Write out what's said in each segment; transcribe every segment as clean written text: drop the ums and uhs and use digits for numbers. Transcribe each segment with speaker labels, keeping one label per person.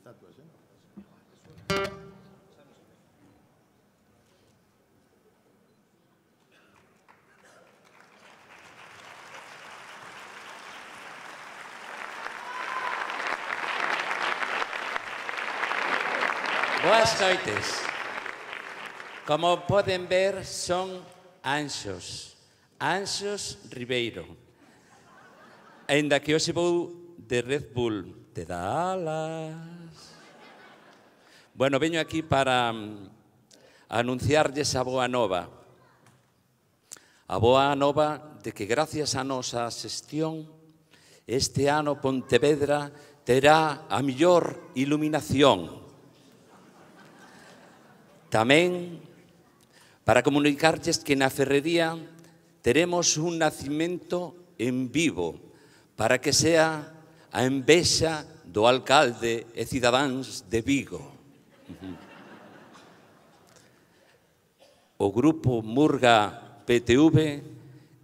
Speaker 1: estatuas, ¿eh?
Speaker 2: Boas noites. Como poden ver, son Anxos Ribeiro. Ainda que hoxe vou de Red Bull de Dallas. Bueno, veño aquí para anunciarlles a boa nova. A boa nova de que gracias a nosa xestión este ano Pontevedra terá a mellor iluminación. Tamén para comunicarlles que na Ferrería teremos un nacimento en vivo para que sea a envexa do alcalde e cidadáns de Vigo. O grupo Murga PTV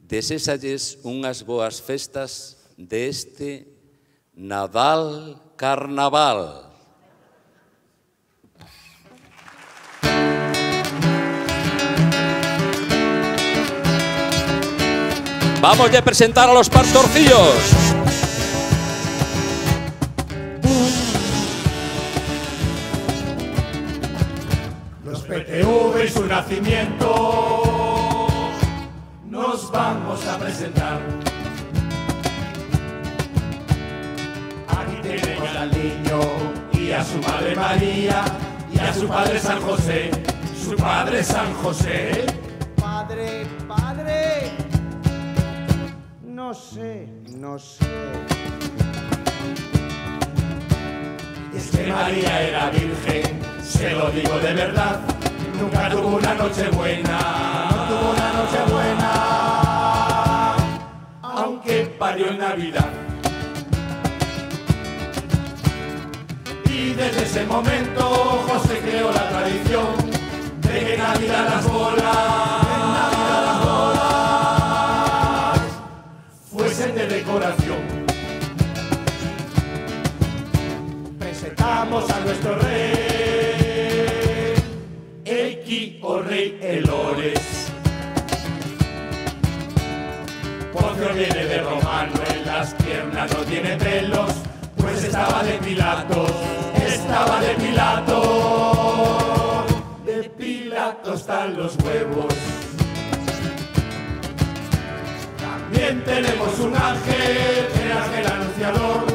Speaker 2: desésalles unhas boas festas deste Nadal Carnaval. Vamos a presentar a los pastorcillos.
Speaker 3: Los PTV y su nacimiento nos vamos a presentar. Aquí tenemos al niño y a su madre María y a su padre San José. Su padre San José.
Speaker 4: Padre, padre. No sé.
Speaker 3: Es que María era virgen, se lo digo de verdad. Nunca tuvo una noche buena, no tuvo una noche buena, aunque parió en Navidad. Y desde ese momento José creó la tradición de que Navidad las bolas fuesen de decoración. Presentamos a nuestro rey, Eiki o rey Elores. Poncio viene de romano, en las piernas no tiene pelos, pues estaba de Pilatos, de Pilatos están los huevos. También tenemos un ángel, el ángel anunciador,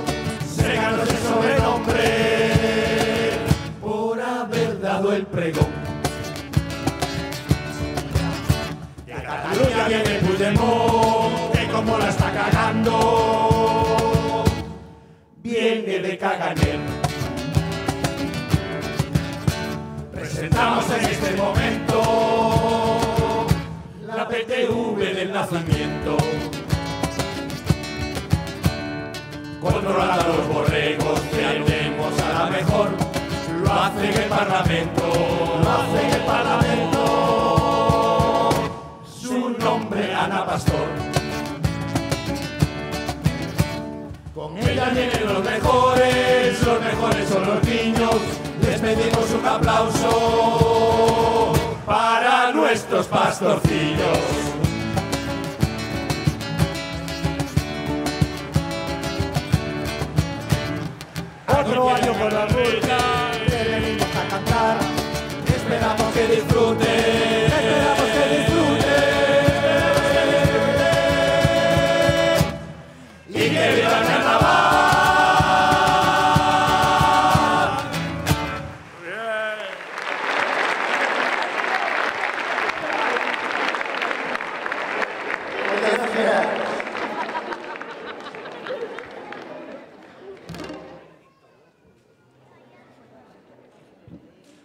Speaker 3: se ganó ese sobrenombre por haber dado el pregón. De Cataluña viene Puigdemont, que como la está cagando, viene de Caganer. Presentamos en este momento la PTV del nacimiento. Controlando a los borregos que andemos a la mejor, lo hace en el Parlamento, su nombre Ana Pastor. Con ella vienen los mejores son los niños, les pedimos un aplauso para nuestros pastorcillos. Otro año con la ruta, que venimos a cantar, esperamos que disfruten, y que viva el carnaval.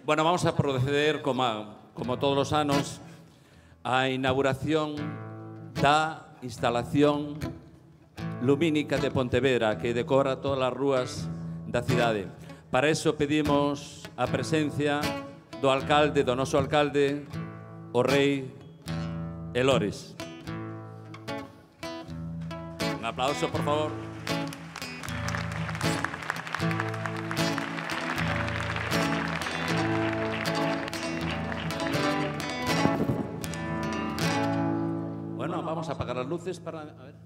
Speaker 2: Bueno, vamos a proceder, como todos los anos, a inauguración da instalación lumínica de Pontevedra, que decora todas as rúas da cidade. Para eso pedimos a presencia do alcalde, do noso alcalde, o rei Elores. Un aplauso, por favor. luces para... A ver,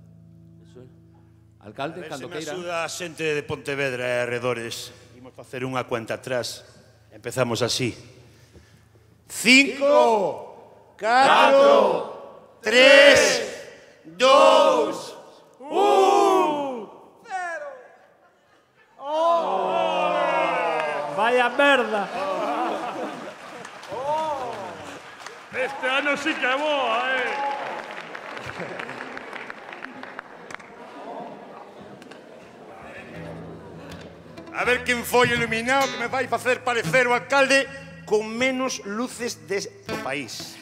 Speaker 2: eso é. Alcalde, cando
Speaker 1: queira.
Speaker 2: queira.
Speaker 1: Se me axuda a xente de Pontevedra e arredores. Imos facer unha cuenta atrás. Empezamos así. 5, 4, 3, 2, 1...
Speaker 4: Vaya merda.
Speaker 5: Este ano sí que é boa,
Speaker 1: A ver quen foi iluminado que me vai facer parecer o alcalde con menos luces do país.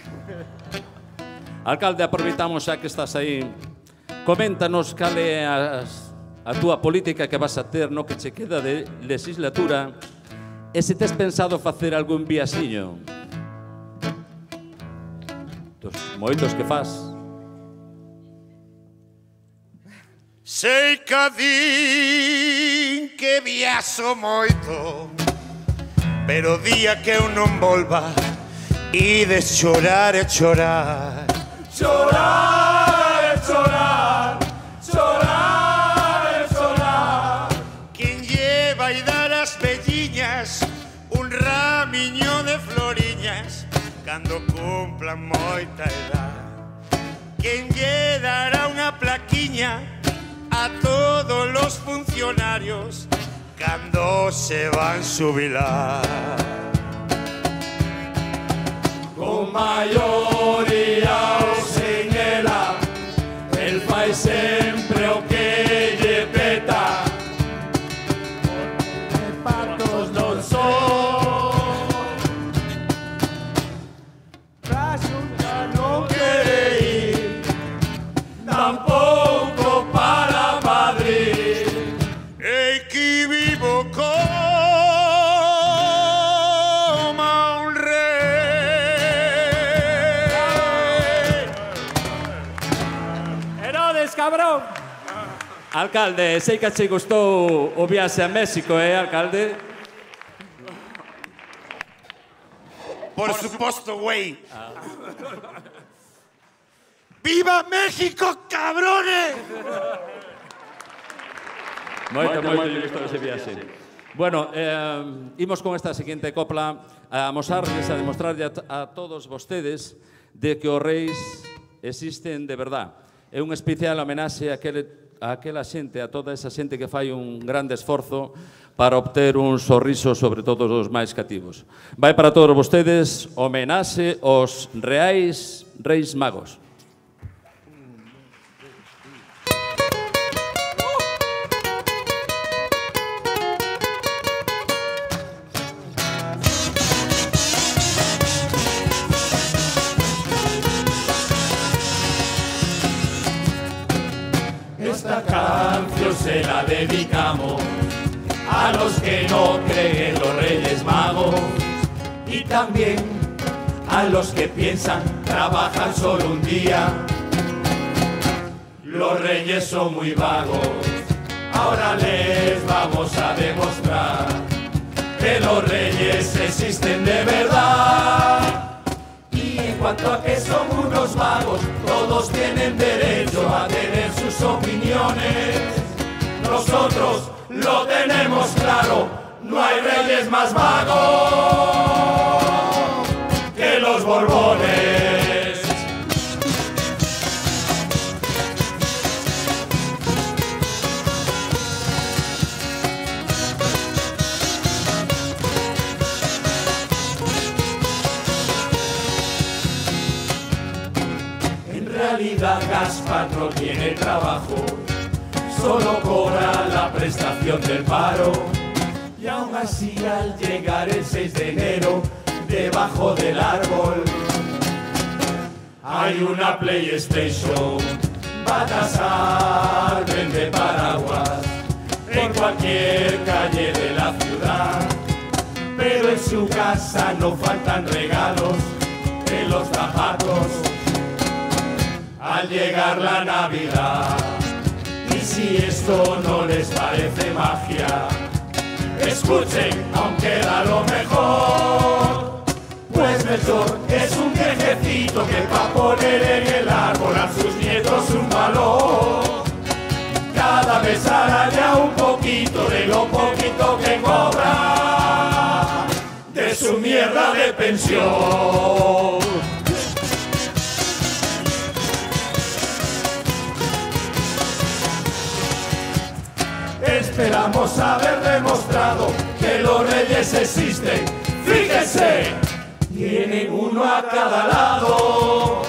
Speaker 2: Alcalde, aproveitamos xa que estás aí. Coméntanos cal é a túa política que vas a ter no que che queda de legislatura e se tes pensado facer algún viaxiño dos moitos que faz.
Speaker 1: Sei que din que viaxo moito, pero o día que eu non volva ides chorar e chorar.
Speaker 3: Chorar, chorar, chorar, chorar.
Speaker 1: Quen lle vai dar as velliñas un ramiño de floriñas cando cumplan moita edad? Quen lle dará unha plaquiña a todos os funcionarios cando se van xubilar?
Speaker 3: Con maioría ou sen ela, el fai sempre o que lle peta. Porque patos non son, pra xunta non quere ir, tampouco para Madrid.
Speaker 1: E que vivo como un rei.
Speaker 4: Herodes, cabrón.
Speaker 2: Alcalde, sei que che gustou o viaxe a México, alcalde?
Speaker 1: Por suposto, güey. ¡Viva México, cabrones!
Speaker 2: Moito lle gustou ese viaxe. Bueno, imos con esta seguinte copla a amosarles, a demostrarlle a todos vostedes de que os reis existen de verdad. É un especial homenaxe a aquela xente, a toda esa xente que fai un grande esforzo para obter un sorriso sobre todos os máis cativos. Vai para todos vostedes homenaxe aos reais reis magos.
Speaker 3: Esta canción se la dedicamos a los que no creen en los Reyes Magos y también a los que piensan trabajan solo un día. Los reyes son muy vagos, ahora les vamos a demostrar que los reyes existen de verdad. Y en cuanto a que son unos vagos, todos tienen derecho a tener sus opiniones. Nosotros lo tenemos claro, no hay reyes más vagos que los Borbones. En realidad Gaspar no tiene trabajo, solo cobra la prestación del paro. Y aún así al llegar el 6 de enero, debajo del árbol hay una PlayStation. Baltasar vende paraguas en cualquier calle de la ciudad, pero en su casa no faltan regalos en los zapatos al llegar la Navidad. Y si esto no les parece magia, escuchen, aunque da lo mejor, pues Melchor es un viejecito que pa' poner en el árbol a sus nietos nosotros un valor. Cada vez araña un poquito de lo poquito que cobra de su mierda de pensión. Esperamos haber demostrado que los reyes existen. Fíjense, tienen uno a cada lado.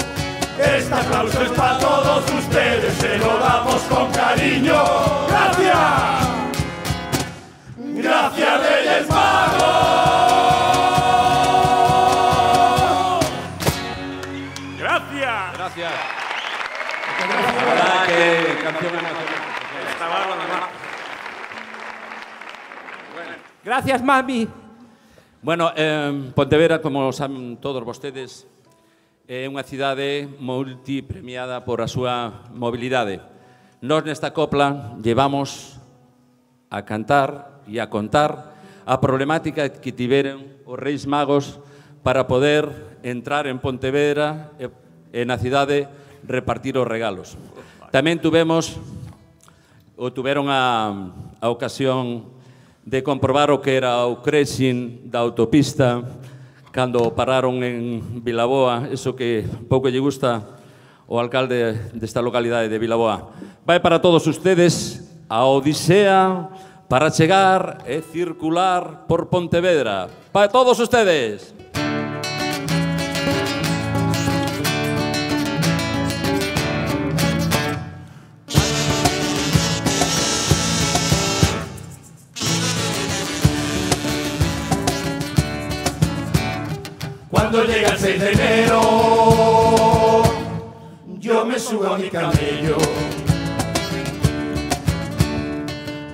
Speaker 3: Este aplauso es para todos ustedes, se lo damos con cariño. ¡Gracias! ¡Gracias, Reyes Magos!
Speaker 5: ¡Gracias!
Speaker 2: Gracias. Ahora que canción
Speaker 4: Gracias, mami.
Speaker 2: Bueno, Pontevedra, como saben todos vostedes, é unha cidade multipremiada por a súa mobilidade. Nós nesta copla llevamos a cantar e a contar a problemática que tiveron os Reis Magos para poder entrar en Pontevedra e na cidade repartir os regalos. Tamén tuveron a ocasión de comprobar o que era o crashing da autopista cando pararon en Vilaboa, eso que pouco lle gusta o alcalde desta localidade de Vilaboa. Vai para todos ustedes a odisea para chegar e circular por Pontevedra. Para todos ustedes.
Speaker 3: Cuando llega el 6 de enero, yo me subo a mi camello.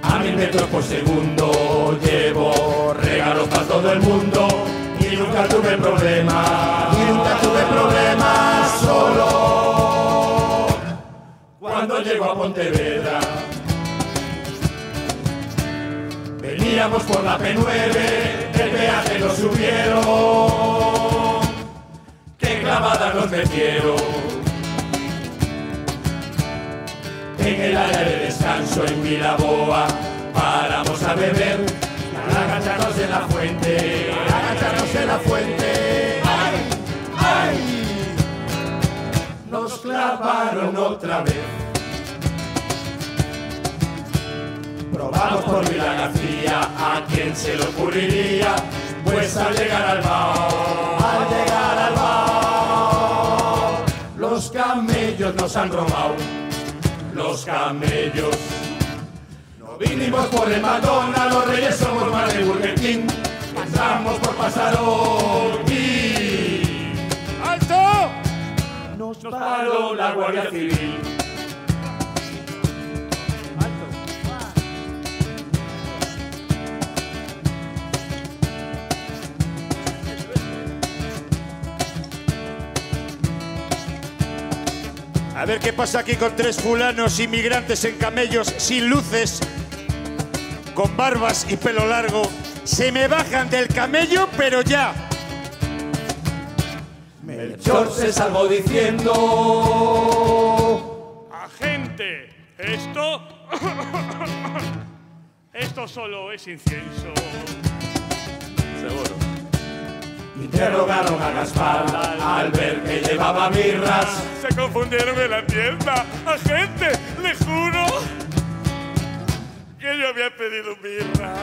Speaker 3: A 1000 metros por segundo llevo regalos para todo el mundo y nunca tuve problemas. Solo cuando llego a Pontevedra. Veníamos por la P9, el peaje lo subieron. Clavadas nos metieron en el área de descanso en Vilaboa. Paramos a beber y a agacharnos en la fuente, ¡ay! ¡Ay! Nos clavaron otra vez. Probamos por Vila García, ¿a quién se le ocurriría? Pues al llegar al bar, los camellos nos han robado, los camellos. No vinimos por el McDonald's, los reyes somos más de Burger King. Pasamos por Pasarón y... ¡alto! Nos paró la Guardia Civil.
Speaker 1: A ver qué pasa aquí con 3 fulanos inmigrantes en camellos, sin luces, con barbas y pelo largo. Se me bajan del camello, pero ya.
Speaker 3: Melchor se salvó diciendo:
Speaker 5: Agente, esto solo es incienso.
Speaker 2: Seguro.
Speaker 3: Interrogaron a Gaspar al ver que llevaba birras.
Speaker 5: Se confundieron en la tienda. Agente, le juro que yo había pedido birra.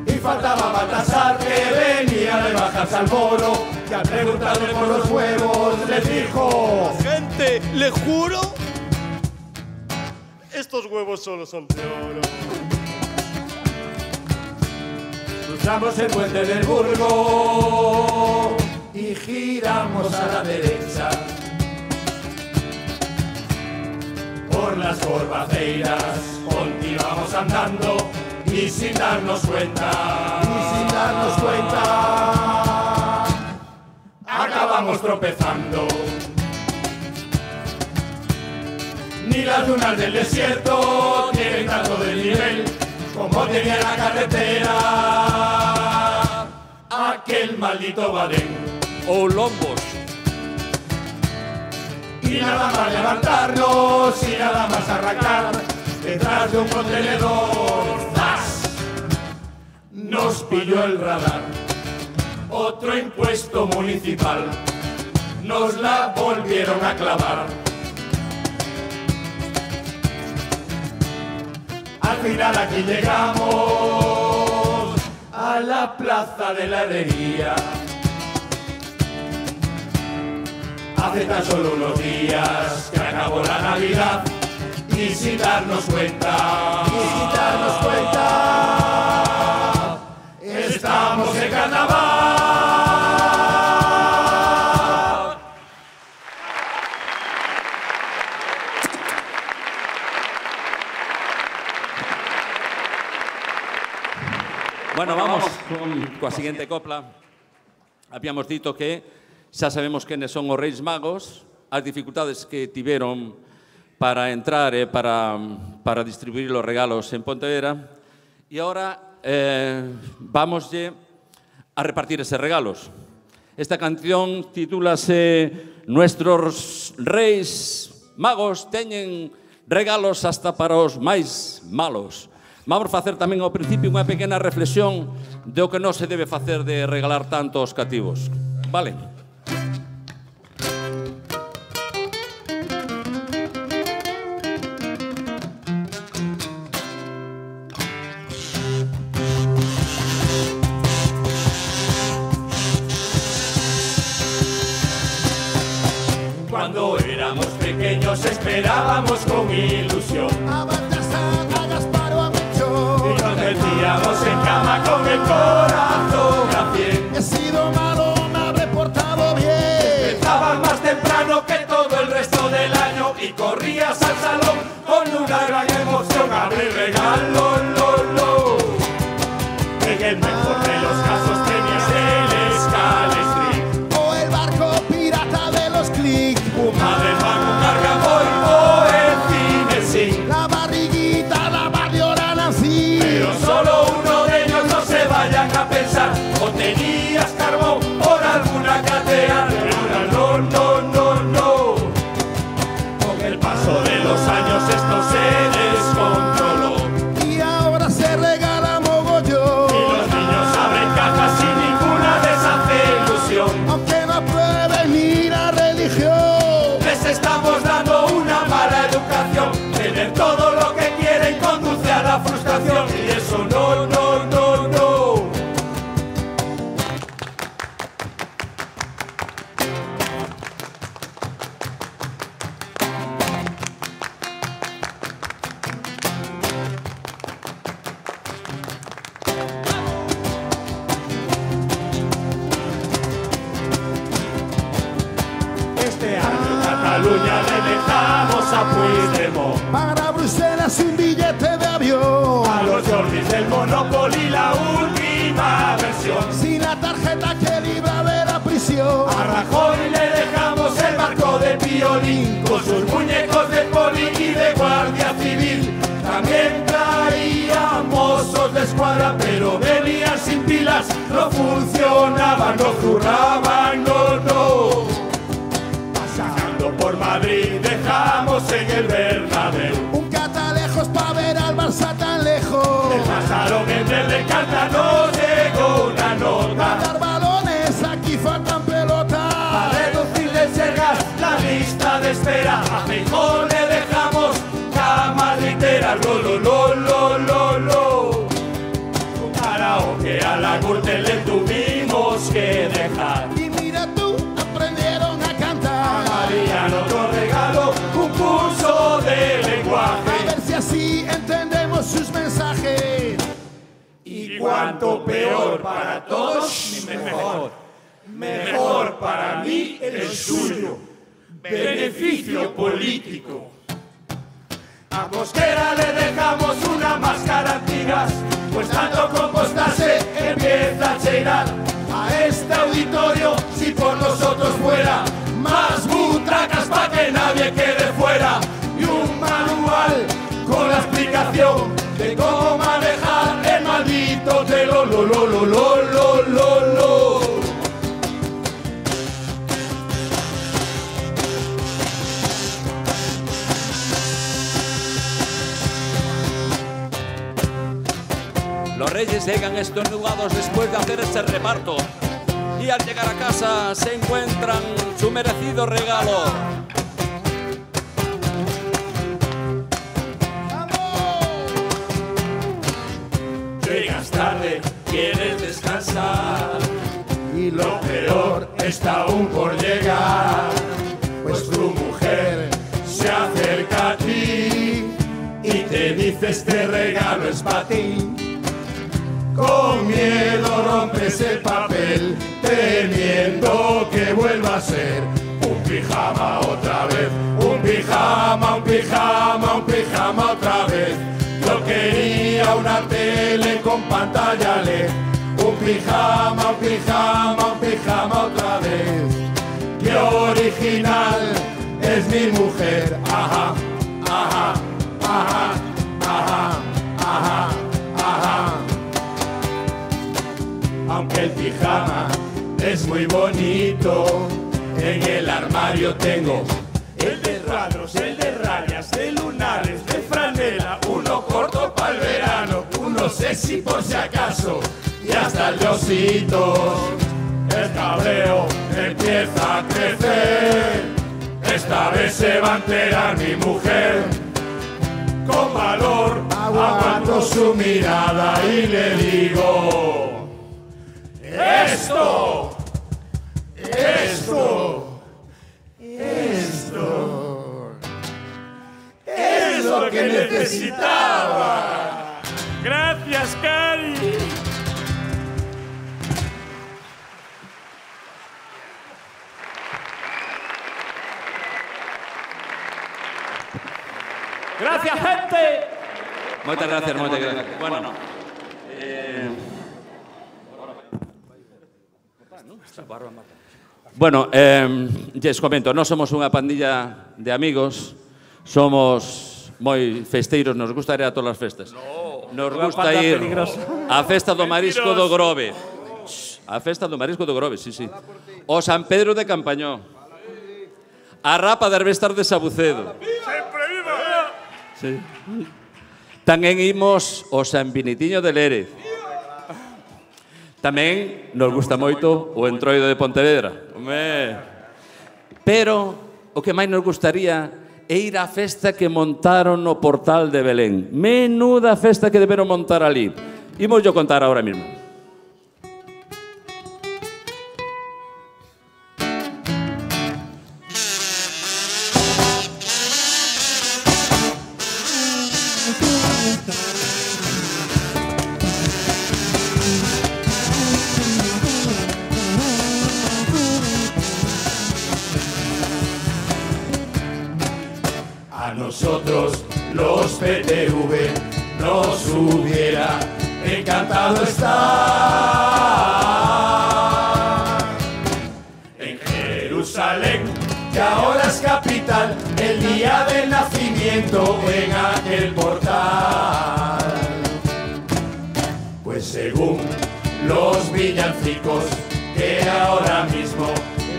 Speaker 3: Y faltaba Baltasar, que venía de bajarse al bolo, que al preguntarle por los huevos les dijo:
Speaker 1: Gente, le juro, estos huevos solo son de oro.
Speaker 3: Cruzamos el puente del Burgo y giramos a la derecha. Por las Corbaceiras continuamos andando y sin darnos cuenta, acabamos tropezando. Ni las dunas del desierto tienen tanto desnivel como tenía la carretera aquel maldito Badén.
Speaker 2: Ou lombos.
Speaker 3: Y nada más levantarnos y nada más arrancar, detrás de un contenedor, ¡zas! Nos pilló el radar. Otro impuesto municipal, nos la volvieron a clavar. Al final aquí llegamos a la plaza de la herrería. Hace tan solo unos días que acabó la Navidad y sin darnos cuenta, estamos en carnaval.
Speaker 2: Bueno, vamos coa seguinte copla. Habíamos dito que xa sabemos quenes son os Reis Magos, as dificultades que tiveron para entrar e para distribuir os regalos en Pontevedra. E agora vamoslle a repartir eses regalos. Esta canción titúlase Nuestros Reis Magos teñen regalos hasta para os máis malos. Vamos facer tamén ao principio unha pequena reflexión do que non se debe facer de regalar tanto aos cativos. Vale?
Speaker 3: Cuando éramos pequeños esperábamos con ilusión
Speaker 1: A Baltasar, a Gaspar o a Melchor.
Speaker 3: y nos metíamos en cama con el corazón a 100.
Speaker 1: He sido malo, me habré portado bien.
Speaker 3: Estabas más temprano que todo el resto del año y corrías al salón con una gran emoción a abrir regalos. En el mejor de los casos tenías el Scalestri,
Speaker 1: O el barco pirata de los clics.
Speaker 3: Puma del Banco Cargaboy o el Cinesín.
Speaker 1: La barriguita, la barriora nací.
Speaker 3: Pero solo uno de ellos no se vayan a pensar. O tenías carbón por alguna catedral. No. Con el paso de los años esto se descontroló.
Speaker 1: Y ahora se regala mogollón.
Speaker 3: Y los niños abren cajas sin ninguna de esas ilusión.
Speaker 1: Aunque no aprueben ni la religión.
Speaker 3: Les estamos dando una mala educación. Tener todo lo que quieren conduce a la frustración. Y eso no. Este año Cataluña le dejamos a Puigdemont.
Speaker 1: Para Bruselas un billete de avión.
Speaker 3: A los Jordis del Monopoly la última versión.
Speaker 1: Sin la tarjeta que libra de la prisión.
Speaker 3: A Rajoy le dejamos el barco de Piolín, con sus muñecos de poli y de guardia civil. También traía mozos de escuadra, pero venían sin pilas, no funcionaban, no zurraban, no. Pasando por Madrid dejamos en el Bernabéu
Speaker 1: Un catalejos pa' ver al Barça tan lejos.
Speaker 3: el pasaron en verde carta, no llegó una nota.
Speaker 1: Dar balones, aquí faltan pelotas.
Speaker 3: A reducirle sergas la lista de espera. A Feijóo le dejamos camas literas. Lo. Un karaoke a la Gürtel le tuvimos que dejar.
Speaker 1: Y mira tú, aprendieron a cantar.
Speaker 3: Mariano nos regaló un curso de
Speaker 1: A
Speaker 3: lenguaje.
Speaker 1: ver si así entendemos sus mensajes.
Speaker 3: Y cuanto peor para todos, mejor para mí el suyo. Beneficio político. A Mosquera le dejamos una máscara antigas, pues tanto compostarse empieza a cheirar. A este auditorio, si por nosotros fuera, más butracas pa' que nadie quede fuera. Y un manual con la explicación de cómo manejar el maldito telo.
Speaker 2: Los reyes llegan estornudados después de hacer ese reparto y al llegar a casa se encuentran su merecido regalo.
Speaker 3: Llegas tarde, quieres descansar y lo peor está aún por llegar, pues tu mujer se acerca a ti y te dice este regalo es para ti. Con miedo rompes el papel, temiendo que vuelva a ser un pijama otra vez, un pijama, un pijama, un pijama otra vez. Yo quería una tele con pantalla LED, un pijama, un pijama, un pijama otra vez. Qué original es mi mujer, ajá, ajá, ajá, ajá, ajá, ajá. Aunque el pijama es muy bonito, en el armario tengo el de cuadros, el de rayas, de lunares, de franela, uno corto para el verano, uno sexy por si acaso, y hasta el de ositos. El cabreo empieza a crecer, esta vez se va a enterar mi mujer. Con valor aguanto su mirada y le digo: esto, esto, esto es lo que necesitaba.
Speaker 5: Gracias, Cari.
Speaker 4: Gracias, gente.
Speaker 2: Muchas gracias, muchas gracias. Bueno, les comento, no somos unha pandilla de amigos, somos moi festeiros, nos gusta ir a todas as festas. Nos gusta ir á festa do Marisco do Grove. A festa do Marisco do Grove, sí, sí. O San Pedro de Campañó. A Rapa de Arbestar de Sabucedo.
Speaker 5: Sempre viva.
Speaker 2: Sí. Tamén imos o San Vinitiño de Lérez. Tamén nos gusta moito o Entroido de Pontevedra. Pero o que máis nos gustaría é ir á festa que montaron no Portal de Belén. Menuda festa que deberon montar ali. Imos yo contar ahora mismo.
Speaker 3: A nosotros los PTV nos hubiera encantado estar en Jerusalén, que ahora es capital, el día del nacimiento en aquel portal. Pues según los villancicos que ahora mismo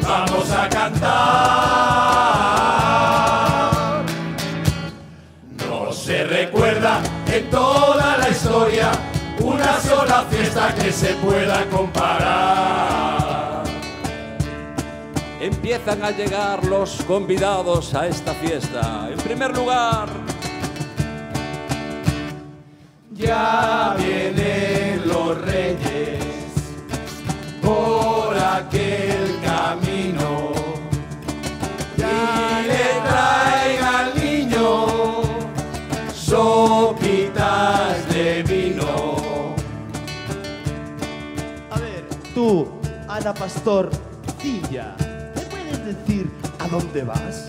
Speaker 3: vamos a cantar, no se recuerda en toda la historia una sola fiesta que se pueda comparar.
Speaker 2: Empiezan a llegar los convidados a esta fiesta. En primer lugar,
Speaker 3: ya vienen los reyes por aquel camino y le traen al niño sopitas de vino.
Speaker 6: A ver, tú, Ana Pastorcilla, ¿me puedes decir a dónde vas?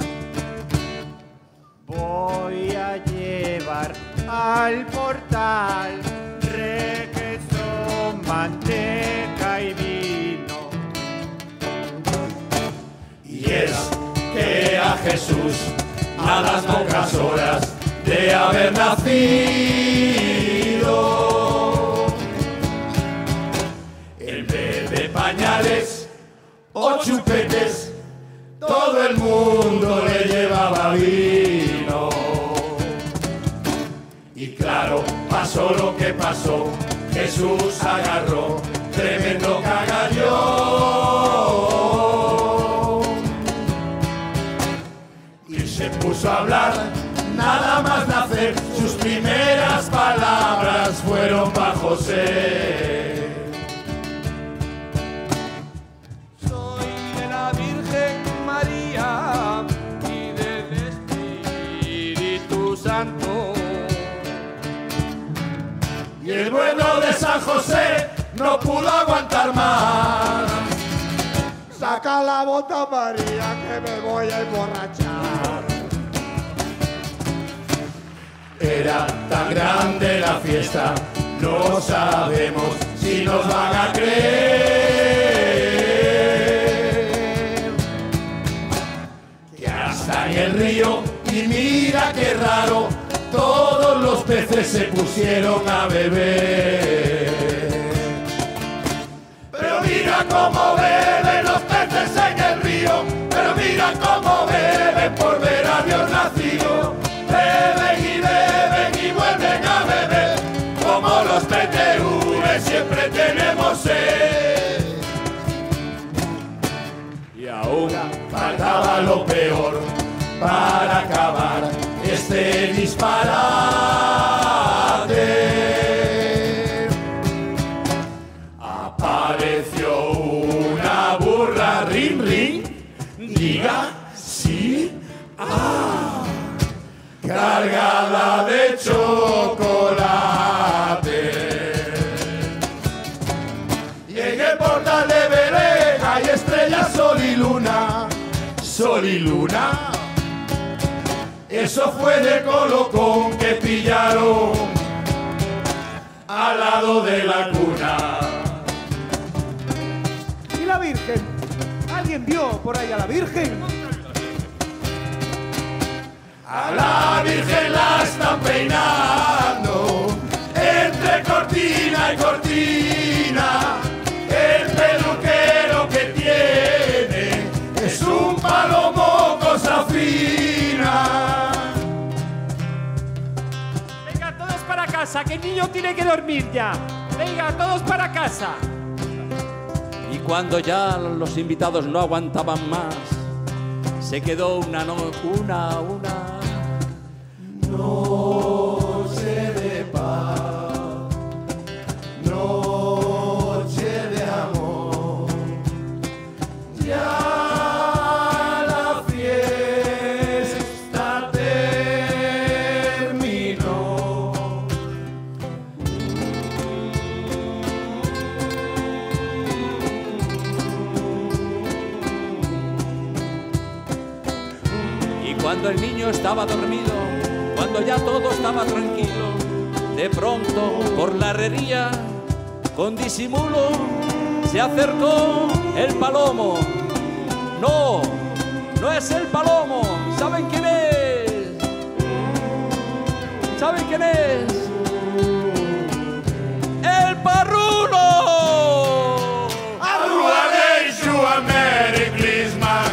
Speaker 4: Voy a llevar al portal requesón, manteca y vino.
Speaker 3: Y es que a Jesús, a las pocas horas de haber nacido, en vez de pañales o chupetes, todo el mundo le llevaba vino. Y claro, pasó lo que pasó, Jesús agarró tremendo cagallón y se puso a hablar. Nada más nacer, sus primeras palabras fueron para José.
Speaker 7: Soy de la Virgen María y del Espíritu Santo.
Speaker 3: Y el bueno de San José no pudo aguantar más.
Speaker 4: Saca la bota, María, que me voy a emborrachar.
Speaker 3: Era tan grande la fiesta, no sabemos si nos van a creer. Que hasta en el río, y mira qué raro, todos los peces se pusieron a beber. Pero mira cómo beben los peces en el río, pero mira cómo beben por ver a Dios nacido. Beben y beben y vuelven a beber, como los PTV siempre tenemos sed. Y ahora faltaba lo peor para acabar este disparate. Apareció una burra, rin rin, diga sí, cargada de chocolate. Y en el portal de Belén hay estrellas, sol y luna, sol y luna. Eso fue de colocón que pillaron al lado de la cuna.
Speaker 4: ¿Y la Virgen? ¿Alguien vio por ahí a la Virgen?
Speaker 3: A la Virgen la están peinando entre cortina y cortina. El peluquero que tiene es un palomo cosa fina.
Speaker 4: Venga, todos para casa, que el niño tiene que dormir ya. Venga, todos para casa.
Speaker 2: Y cuando ya los invitados no aguantaban más, se quedó una
Speaker 3: Noche de paz, noche de amor. Ya la fiesta terminó.
Speaker 2: Y cuando el niño estaba dormido, cuando ya todo estaba tranquilo, de pronto por la herrería, con disimulo, se acercó el palomo. No, no es el palomo. ¿Saben quién es? ¿Saben quién es? ¡El parrulo!
Speaker 3: Arruaré you a Merry Christmas.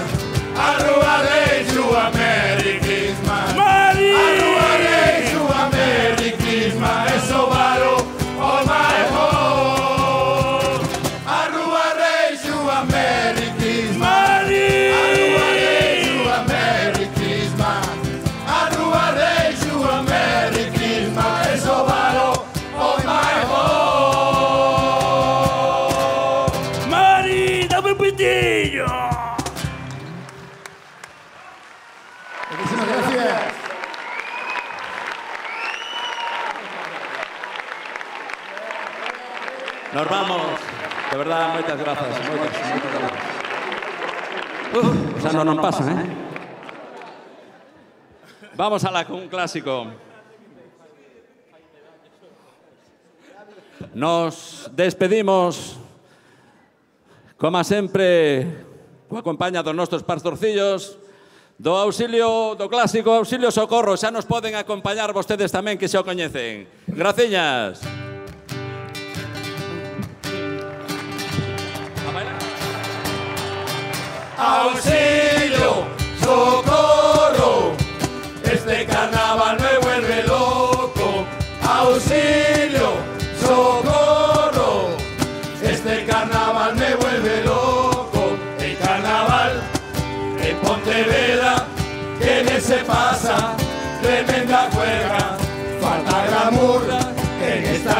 Speaker 3: Arruaré you a Merry Christmas. Arruaré you a Merry Christmas. Eso varo all my home. Arruaré you a Merry Christmas. Arruaré you a Merry Christmas. Arruaré you a Merry Christmas. Eso varo all my home.
Speaker 5: Mari, dame un pitillo.
Speaker 3: Muchísimas gracias.
Speaker 2: Nos vamos. De verdad, muchas gracias. Muchas gracias. O sea, no nos pasa, ¿eh? Vamos con un clásico. Nos despedimos, como sempre, acompañados nuestros pastorcillos, do auxilio, do clásico Auxilio Socorro. Xa nos poden acompañar vostedes tamén, que xa o coñecen. Graciñas.
Speaker 3: Auxilio, socorro, este carnaval me vuelve loco. Auxilio, socorro.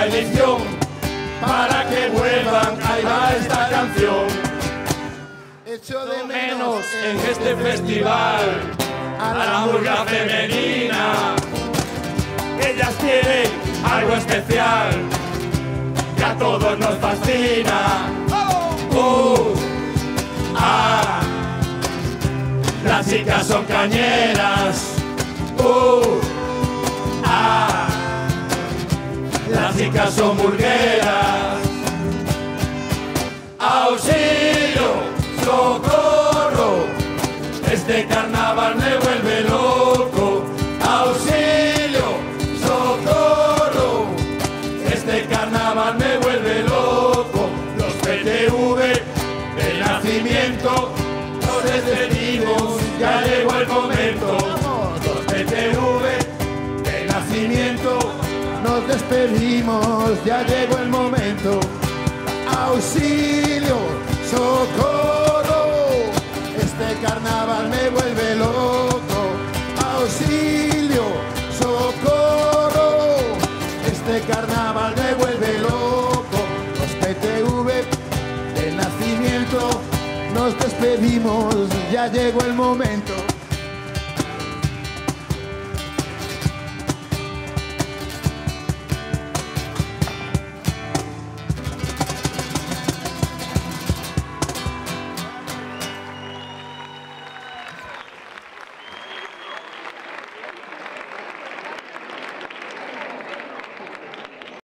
Speaker 3: edición, para que vuelvan, ahí va esta canción.
Speaker 4: Echo
Speaker 3: De menos en este festival a la murga femenina. Ellas tienen algo especial que a todos nos fascina. Las chicas son cañeras. Las chicas son burgueras. Auxilio, socorro, este carnaval me vuelve loco. Auxilio, socorro, este carnaval me vuelve loco. Los PTV de nacimiento nos despedimos, ya llegó el momento. Los PTV de nacimiento nos despedimos, ya llegó el momento. Auxilio, socorro, este carnaval me vuelve loco. Auxilio, socorro, este carnaval me vuelve loco. Los PTV de nacimiento nos despedimos, ya llegó el momento.